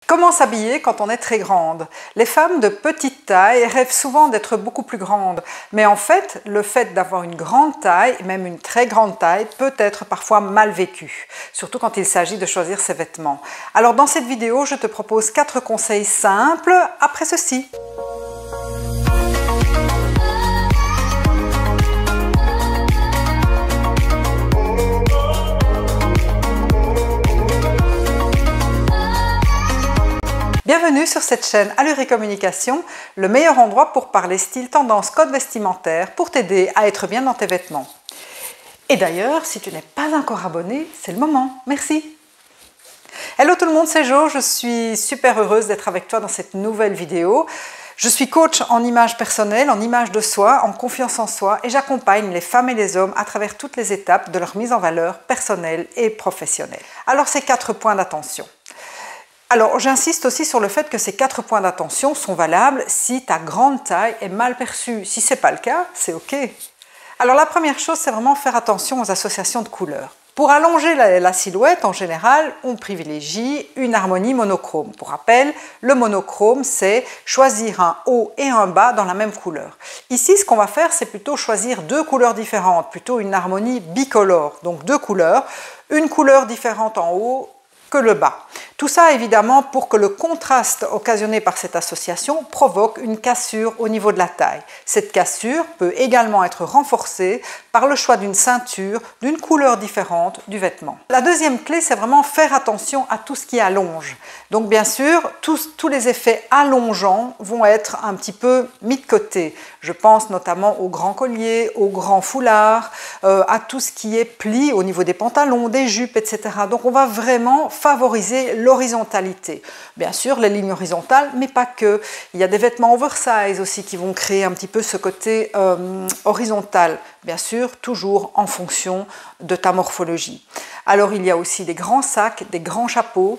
Comment s'habiller quand on est très grande? Les femmes de petite taille rêvent souvent d'être beaucoup plus grandes, mais en fait, le fait d'avoir une grande taille, même une très grande taille, peut être parfois mal vécu, surtout quand il s'agit de choisir ses vêtements. Alors dans cette vidéo, je te propose 4 conseils simples après ceci. Bienvenue sur cette chaîne Allure et Communication, le meilleur endroit pour parler style, tendance, code vestimentaire, pour t'aider à être bien dans tes vêtements. Et d'ailleurs, si tu n'es pas encore abonné, c'est le moment. Merci. Hello tout le monde, c'est Jo, je suis super heureuse d'être avec toi dans cette nouvelle vidéo. Je suis coach en image personnelle, en image de soi, en confiance en soi et j'accompagne les femmes et les hommes à travers toutes les étapes de leur mise en valeur personnelle et professionnelle. Alors ces 4 points d'attention. Alors, j'insiste aussi sur le fait que ces 4 points d'attention sont valables si ta grande taille est mal perçue. Si ce n'est pas le cas, c'est OK. Alors, la première chose, c'est vraiment faire attention aux associations de couleurs. Pour allonger la silhouette, en général, on privilégie une harmonie monochrome. Pour rappel, le monochrome, c'est choisir un haut et un bas dans la même couleur. Ici, ce qu'on va faire, c'est plutôt choisir 2 couleurs différentes, plutôt une harmonie bicolore. Donc 2 couleurs, une couleur différente en haut que le bas. Tout ça évidemment pour que le contraste occasionné par cette association provoque une cassure au niveau de la taille. Cette cassure peut également être renforcée par le choix d'une ceinture d'une couleur différente du vêtement. La deuxième clé, c'est vraiment faire attention à tout ce qui allonge. Donc bien sûr, tous les effets allongeants vont être un petit peu mis de côté. Je pense notamment aux grands colliers, aux grands foulards, à tout ce qui est pli au niveau des pantalons, des jupes, etc. Donc on va vraiment favoriser l'horizontalité. Bien sûr, les lignes horizontales, mais pas que. Il y a des vêtements oversize aussi qui vont créer un petit peu ce côté horizontal. Bien sûr, toujours en fonction de ta morphologie. Alors, il y a aussi des grands sacs, des grands chapeaux.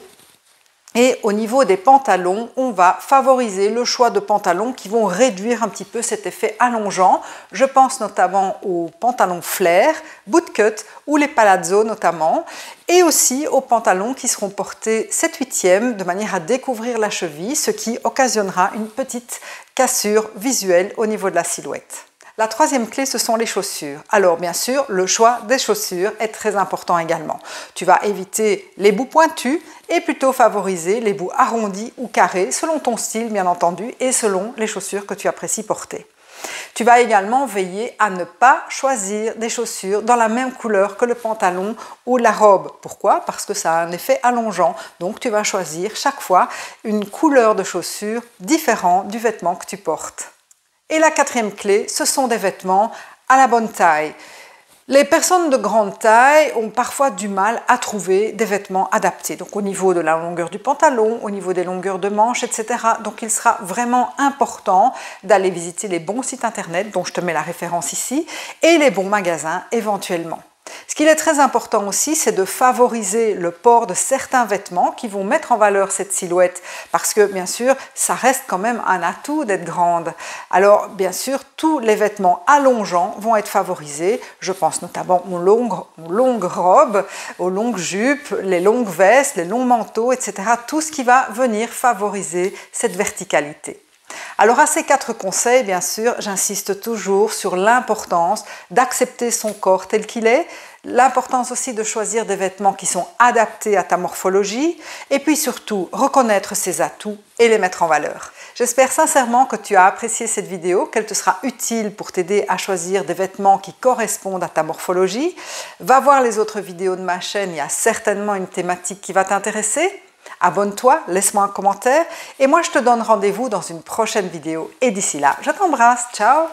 Et au niveau des pantalons, on va favoriser le choix de pantalons qui vont réduire un petit peu cet effet allongeant. Je pense notamment aux pantalons flair, bootcut ou les palazzo notamment, et aussi aux pantalons qui seront portés 7/8e de manière à découvrir la cheville, ce qui occasionnera une petite cassure visuelle au niveau de la silhouette. La troisième clé, ce sont les chaussures. Alors bien sûr, le choix des chaussures est très important également. Tu vas éviter les bouts pointus et plutôt favoriser les bouts arrondis ou carrés, selon ton style bien entendu et selon les chaussures que tu apprécies porter. Tu vas également veiller à ne pas choisir des chaussures dans la même couleur que le pantalon ou la robe. Pourquoi? Parce que ça a un effet allongeant. Donc tu vas choisir chaque fois une couleur de chaussure différente du vêtement que tu portes. Et la quatrième clé, ce sont des vêtements à la bonne taille. Les personnes de grande taille ont parfois du mal à trouver des vêtements adaptés. Donc au niveau de la longueur du pantalon, au niveau des longueurs de manches, etc. Donc il sera vraiment important d'aller visiter les bons sites internet, dont je te mets la référence ici, et les bons magasins éventuellement. Ce qu'il est très important aussi, c'est de favoriser le port de certains vêtements qui vont mettre en valeur cette silhouette parce que bien sûr, ça reste quand même un atout d'être grande. Alors bien sûr, tous les vêtements allongeants vont être favorisés. Je pense notamment aux longues robes, aux longues jupes, les longues vestes, les longs manteaux, etc. Tout ce qui va venir favoriser cette verticalité. Alors à ces 4 conseils, bien sûr, j'insiste toujours sur l'importance d'accepter son corps tel qu'il est, l'importance aussi de choisir des vêtements qui sont adaptés à ta morphologie et puis surtout reconnaître ses atouts et les mettre en valeur. J'espère sincèrement que tu as apprécié cette vidéo, qu'elle te sera utile pour t'aider à choisir des vêtements qui correspondent à ta morphologie. Va voir les autres vidéos de ma chaîne, il y a certainement une thématique qui va t'intéresser. Abonne-toi, laisse-moi un commentaire et moi je te donne rendez-vous dans une prochaine vidéo. Et d'ici là, je t'embrasse, ciao!